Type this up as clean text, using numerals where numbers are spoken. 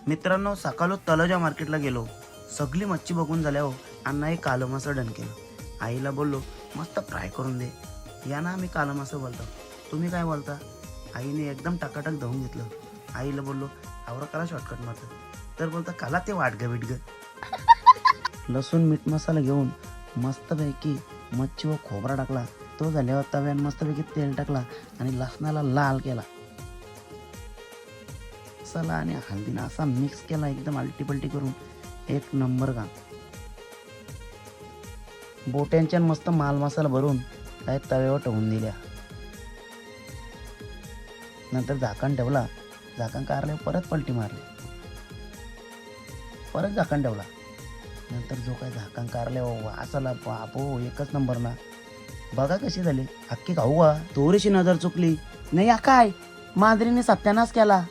मित्रांनो, सकाळी तलावच्या मार्केटला गेलो. सगळी मच्छी बघून झाल्यावर अण्णा एक कालं मासं डन केलं. आईला बोललो मस्त फ्राय करून दे. या ना आम्ही कालं मासं बोलतो, तुम्ही काय बोलता? आईने एकदम टकाटक धावून घेतलं. आईला बोललो आवरा करा शॉर्टकट मारतं. तर बोलता काला ते वाटगं बिटगं. लसूण मीठ मसाला घेऊन मस्तपैकी मच्छी व खोबरा टाकला. तो झाल्यावर तव्यान मस्तपैकी तेल टाकला आणि लसणाला लाल केला. मसाला आणि हळदीनं असा मिक्स केला एकदम आलटी करून. एक नंबर काम. बोट्यांच्या मस्त माल मसाला भरून काय तव्यावर ठेवून दिल्या. नंतर झाकण ठेवला. झाकण काढल्यावर परत पलटी मारली. परत झाकण ठेवला. नंतर जो काय झाकण काढल्यावर वास आला बापो, एकच नंबर ना. बघा कशी झाली, अख्खी खाऊ का? थोडीशी नजर चुकली नाही या काय मांजरीने सत्यानाश केला.